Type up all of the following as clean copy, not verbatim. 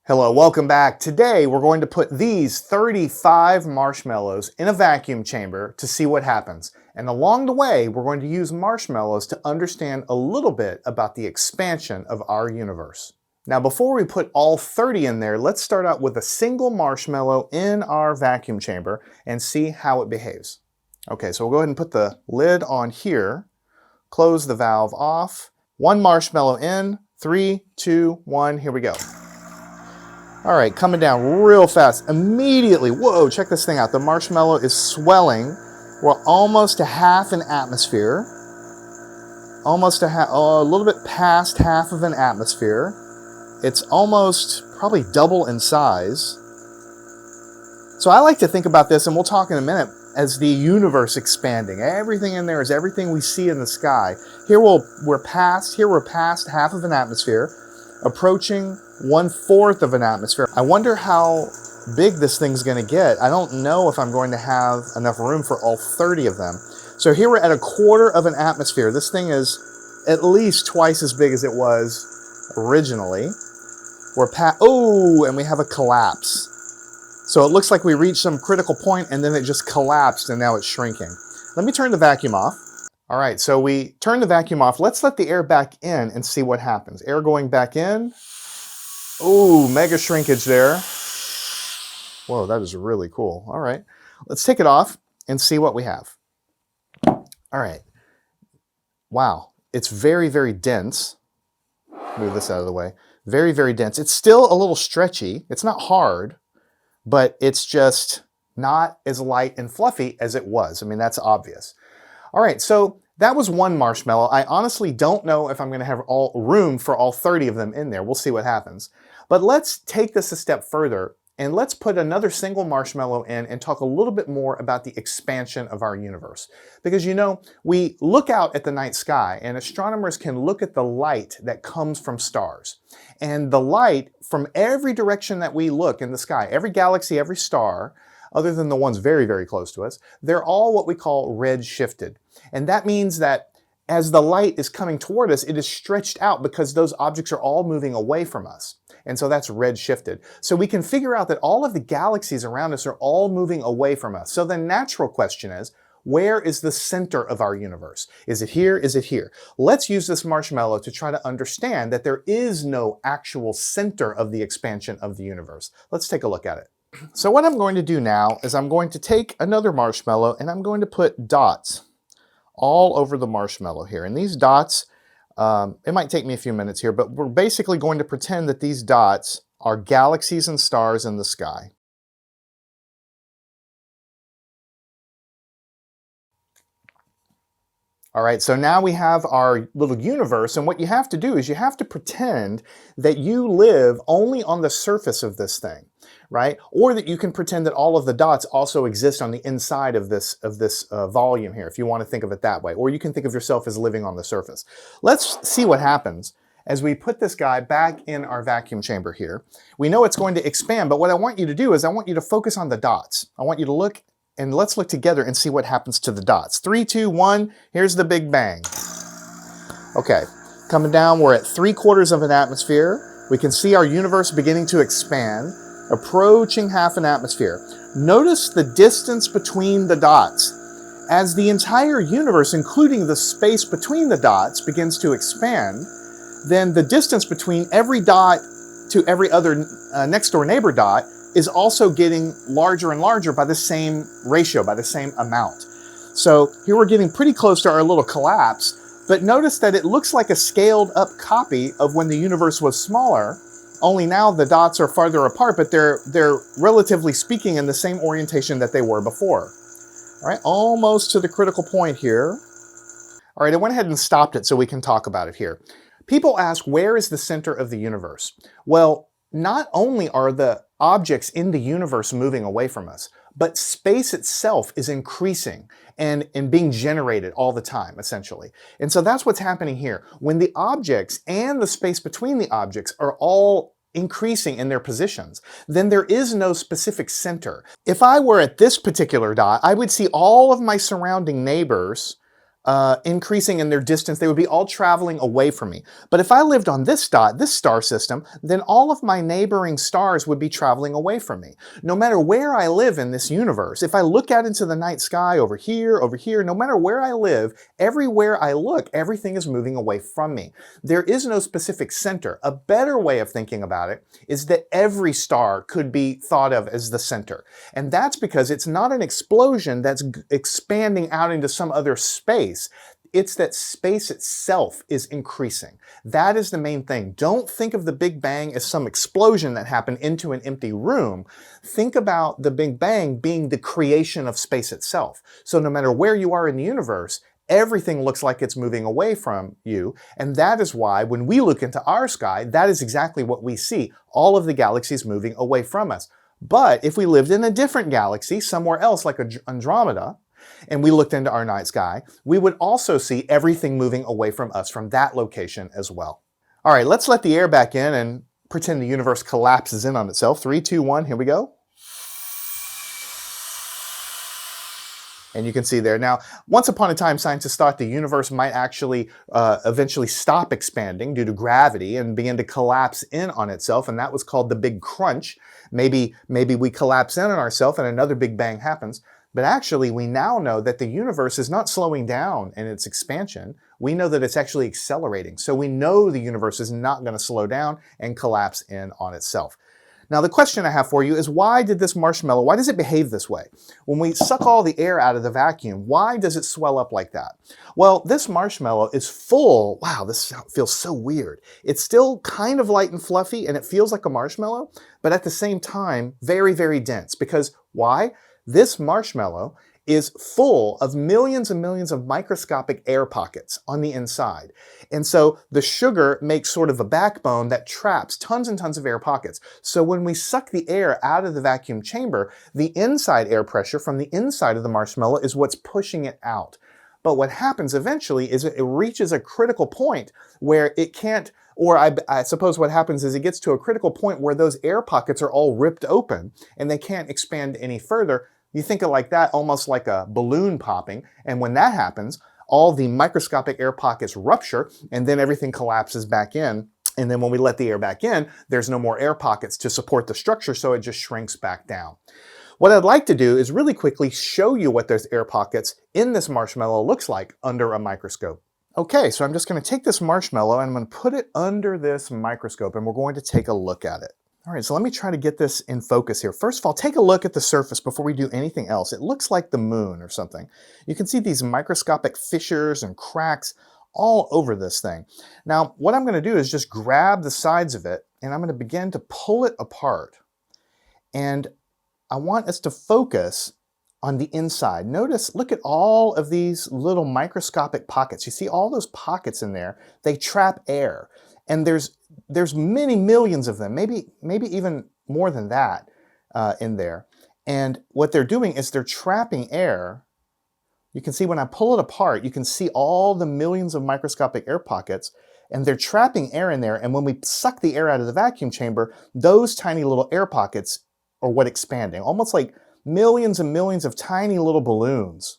Hello, welcome back. Today we're going to put these 35 marshmallows in a vacuum chamber to see what happens. And along the way, we're going to use marshmallows to understand a little bit about the expansion of our universe. Now before we put all 30 in there, let's start out with a single marshmallow in our vacuum chamber and see how it behaves. Okay, so we'll go ahead and put the lid on here, close the valve off, one marshmallow in, 3, 2, 1, here we go. All right, coming down real fast. Immediately, whoa, check this thing out. The marshmallow is swelling. We're almost to half an atmosphere. Almost a little bit past half of an atmosphere. It's almost probably double in size. So I like to think about this, and we'll talk in a minute, as the universe expanding. Everything in there is everything we see in the sky. Here we're past half of an atmosphere, approaching 1/4 of an atmosphere. I wonder how big this thing's going to get. I don't know if I'm going to have enough room for all 30 of them. So here we're at 1/4 of an atmosphere. This thing is at least twice as big as it was originally. And we have a collapse. So it looks like we reached some critical point and then it just collapsed and now it's shrinking. Let me turn the vacuum off. All right, so we turn the vacuum off. Let's let the air back in and see what happens. Air going back in. Ooh, mega shrinkage there. Whoa, that is really cool. All right, let's take it off and see what we have. All right. Wow, it's very, very dense. Move this out of the way. Very, very dense. It's still a little stretchy. It's not hard, but it's just not as light and fluffy as it was. I mean, that's obvious. All right, so that was one marshmallow. I honestly don't know if I'm going to have room for all 30 of them in there. We'll see what happens. But let's take this a step further and let's put another single marshmallow in and talk a little bit more about the expansion of our universe. Because we look out at the night sky and astronomers can look at the light that comes from stars. And the light from every direction that we look in the sky, every galaxy, every star, other than the ones very, very close to us, they're all what we call red-shifted. And that means that as the light is coming toward us, it is stretched out because those objects are all moving away from us. And so that's red-shifted. So we can figure out that all of the galaxies around us are all moving away from us. So the natural question is, where is the center of our universe? Is it here? Is it here? Let's use this marshmallow to try to understand that there is no actual center of the expansion of the universe. Let's take a look at it. So what I'm going to do now is I'm going to take another marshmallow and I'm going to put dots all over the marshmallow here. And these dots, it might take me a few minutes here, but we're basically going to pretend that these dots are galaxies and stars in the sky. All right, so now we have our little universe, and what you have to do is you have to pretend that you live only on the surface of this thing, right? Or that you can pretend that all of the dots also exist on the inside of this volume here, if you want to think of it that way. Or you can think of yourself as living on the surface. Let's see what happens as we put this guy back in our vacuum chamber here. We know it's going to expand, but what I want you to do is I want you to focus on the dots. I want you to look, and let's look together and see what happens to the dots. 3, 2, 1, here's the big bang. Okay, coming down, we're at 3/4 of an atmosphere. We can see our universe beginning to expand, approaching half an atmosphere. Notice the distance between the dots. As the entire universe, including the space between the dots, begins to expand, then the distance between every dot to every other next door neighbor dot is also getting larger and larger by the same ratio, by the same amount. So here we're getting pretty close to our little collapse, but notice that it looks like a scaled up copy of when the universe was smaller, only now the dots are farther apart, but they're relatively speaking in the same orientation that they were before. All right, almost to the critical point here. All right, I went ahead and stopped it so we can talk about it here. People ask, where is the center of the universe? Well, not only are the objects in the universe moving away from us, but space itself is increasing and being generated all the time, essentially. And so that's what's happening here. When the objects and the space between the objects are all increasing in their positions, then there is no specific center. If I were at this particular dot, I would see all of my surrounding neighbors increasing in their distance. They would be all traveling away from me. But if I lived on this dot, this star system, then all of my neighboring stars would be traveling away from me. No matter where I live in this universe, if I look out into the night sky over here, no matter where I live, everywhere I look, everything is moving away from me. There is no specific center. A better way of thinking about it is that every star could be thought of as the center. And that's because it's not an explosion that's expanding out into some other space. It's that space itself is increasing. That is the main thing. Don't think of the Big Bang as some explosion that happened into an empty room. Think about the Big Bang being the creation of space itself. So no matter where you are in the universe, everything looks like it's moving away from you. And that is why when we look into our sky, that is exactly what we see. All of the galaxies moving away from us. But if we lived in a different galaxy, somewhere else like Andromeda, and we looked into our night sky, we would also see everything moving away from us from that location as well. All right, let's let the air back in and pretend the universe collapses in on itself. 3, 2, 1, here we go. And you can see there. Now, once upon a time, scientists thought the universe might actually eventually stop expanding due to gravity and begin to collapse in on itself, and that was called the Big Crunch. Maybe we collapse in on ourselves and another Big Bang happens. But actually, we now know that the universe is not slowing down in its expansion. We know that it's actually accelerating. So we know the universe is not going to slow down and collapse in on itself. Now, the question I have for you is, why did this marshmallow, why does it behave this way? When we suck all the air out of the vacuum, why does it swell up like that? Well, this marshmallow is full. Wow, this feels so weird. It's still kind of light and fluffy, and it feels like a marshmallow, but at the same time, very, very dense. Because why? This marshmallow is full of millions and millions of microscopic air pockets on the inside. And so the sugar makes sort of a backbone that traps tons and tons of air pockets. So when we suck the air out of the vacuum chamber, the inside air pressure from the inside of the marshmallow is what's pushing it out. But what happens eventually is it reaches a critical point where it can't, or I suppose what happens is it gets to a critical point where those air pockets are all ripped open and they can't expand any further. You think of like that, almost like a balloon popping. And when that happens, all the microscopic air pockets rupture and then everything collapses back in. And then when we let the air back in, there's no more air pockets to support the structure, so it just shrinks back down. What I'd like to do is really quickly show you what those air pockets in this marshmallow looks like under a microscope. Okay, so I'm just going to take this marshmallow and I'm going to put it under this microscope and we're going to take a look at it. All right, so let me try to get this in focus here. First of all, take a look at the surface before we do anything else. It looks like the moon or something. You can see these microscopic fissures and cracks all over this thing. Now, what I'm going to do is just grab the sides of it and I'm going to begin to pull it apart. And I want us to focus on the inside. Notice, look at all of these little microscopic pockets. You see all those pockets in there? They trap air. And there's many millions of them, maybe even more than that in there. And what they're doing is they're trapping air. You can see when I pull it apart, you can see all the millions of microscopic air pockets, and they're trapping air in there. And when we suck the air out of the vacuum chamber, those tiny little air pockets are what expanding, almost like millions and millions of tiny little balloons.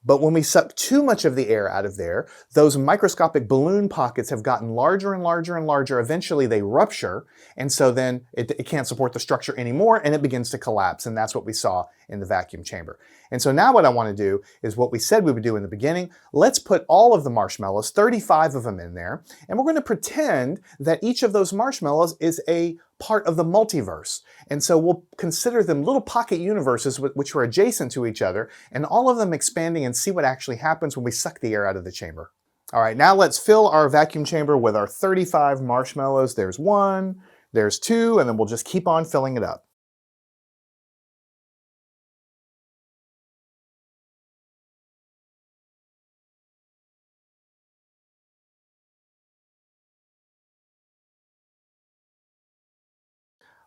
But when we suck too much of the air out of there, those microscopic balloon pockets have gotten larger and larger and larger. Eventually they rupture, and so then it can't support the structure anymore, and it begins to collapse, and that's what we saw in the vacuum chamber. And so now what I want to do is what we said we would do in the beginning. Let's put all of the marshmallows, 35 of them in there, and we're going to pretend that each of those marshmallows is a part of the multiverse. And so we'll consider them little pocket universes which are adjacent to each other, and all of them expanding, and see what actually happens when we suck the air out of the chamber. All right, now let's fill our vacuum chamber with our 35 marshmallows. There's 1, there's 2, and then we'll just keep on filling it up.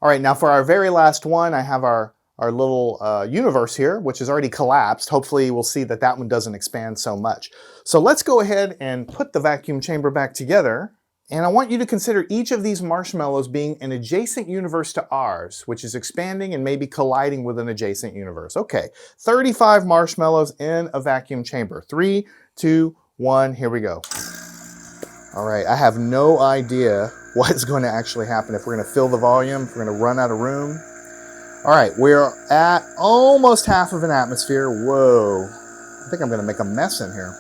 All right, now for our very last one, I have our little universe here, which has already collapsed. Hopefully we'll see that that one doesn't expand so much. So let's go ahead and put the vacuum chamber back together. And I want you to consider each of these marshmallows being an adjacent universe to ours, which is expanding and maybe colliding with an adjacent universe. Okay, 35 marshmallows in a vacuum chamber. 3, 2, 1, here we go. All right, I have no idea what is going to actually happen, if we're going to fill the volume, if we're going to run out of room. All right, we're at almost half of an atmosphere. Whoa, I think I'm going to make a mess in here.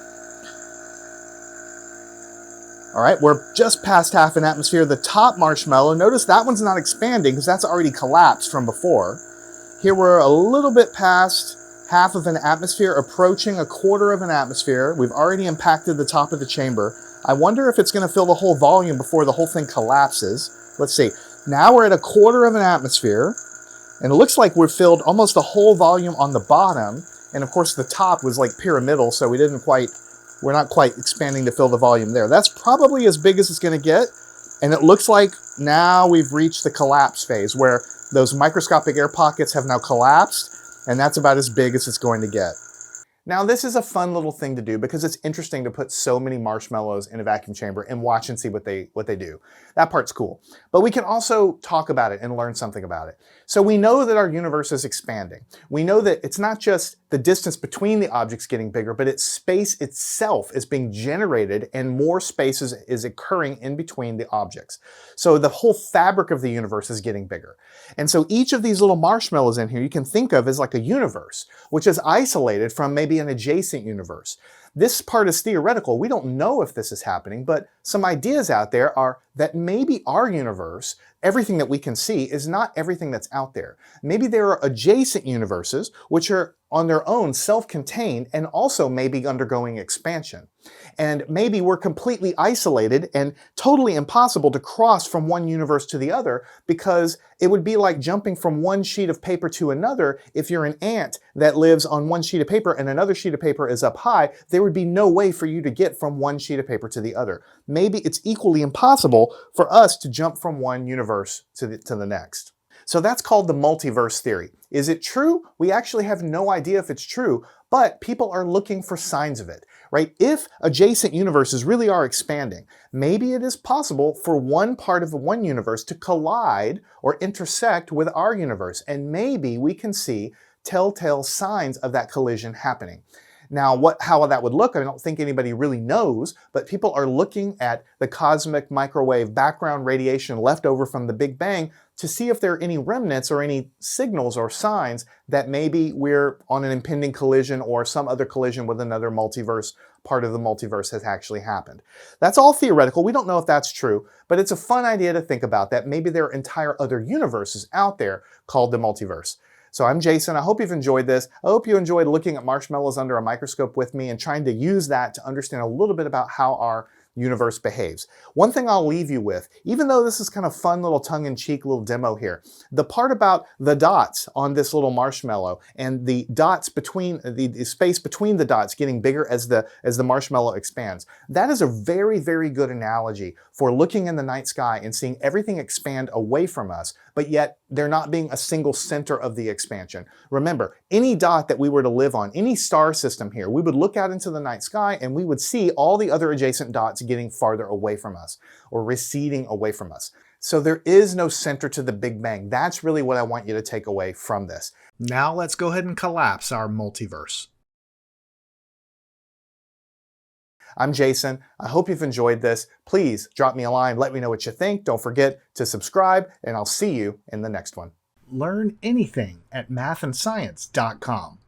All right, we're just past half an atmosphere. The top marshmallow, notice that one's not expanding because that's already collapsed from before. Here we're a little bit past half of an atmosphere, approaching a quarter of an atmosphere. We've already impacted the top of the chamber. I wonder if it's going to fill the whole volume before the whole thing collapses. Let's see. Now we're at a quarter of an atmosphere, and it looks like we've filled almost the whole volume on the bottom. And of course the top was like pyramidal, so we're not quite expanding to fill the volume there. That's probably as big as it's going to get. And it looks like now we've reached the collapse phase, where those microscopic air pockets have now collapsed, and that's about as big as it's going to get. Now this is a fun little thing to do because it's interesting to put so many marshmallows in a vacuum chamber and watch and see what they do. That part's cool. But we can also talk about it and learn something about it. So we know that our universe is expanding. We know that it's not just the distance between the objects getting bigger, but it's space itself is being generated and more space is occurring in between the objects. So the whole fabric of the universe is getting bigger. And so each of these little marshmallows in here you can think of as like a universe, which is isolated from maybe an adjacent universe. This part is theoretical. We don't know if this is happening, but some ideas out there are that maybe our universe, everything that we can see, is not everything that's out there. Maybe there are adjacent universes which are on their own self-contained and also maybe undergoing expansion. And maybe we're completely isolated and totally impossible to cross from one universe to the other, because it would be like jumping from one sheet of paper to another. If you're an ant that lives on one sheet of paper and another sheet of paper is up high, there would be no way for you to get from one sheet of paper to the other. Maybe it's equally impossible for us to jump from one universe to the next. So that's called the multiverse theory. Is it true? We actually have no idea if it's true, but people are looking for signs of it, right? If adjacent universes really are expanding, maybe it is possible for one part of one universe to collide or intersect with our universe, and maybe we can see telltale signs of that collision happening. Now, how that would look, I don't think anybody really knows, but people are looking at the cosmic microwave background radiation left over from the Big Bang to see if there are any remnants or any signals or signs that maybe we're on an impending collision or some other collision with another multiverse. Part of the multiverse has actually happened. That's all theoretical. We don't know if that's true, but it's a fun idea to think about, that maybe there are entire other universes out there called the multiverse. So I'm Jason. I hope you've enjoyed this. I hope you enjoyed looking at marshmallows under a microscope with me and trying to use that to understand a little bit about how our universe behaves. One thing I'll leave you with, even though this is kind of fun little tongue-in-cheek little demo here, the part about the dots on this little marshmallow and the dots between the space between the dots getting bigger as the marshmallow expands, that is a very, very good analogy for looking in the night sky and seeing everything expand away from us, but yet there not being a single center of the expansion. Remember, any dot that we were to live on, any star system here, we would look out into the night sky and we would see all the other adjacent dots getting farther away from us or receding away from us. So there is no center to the Big Bang. That's really what I want you to take away from this. Now let's go ahead and collapse our multiverse. I'm Jason. I hope you've enjoyed this. Please drop me a line. Let me know what you think. Don't forget to subscribe, and I'll see you in the next one. Learn anything at mathandscience.com.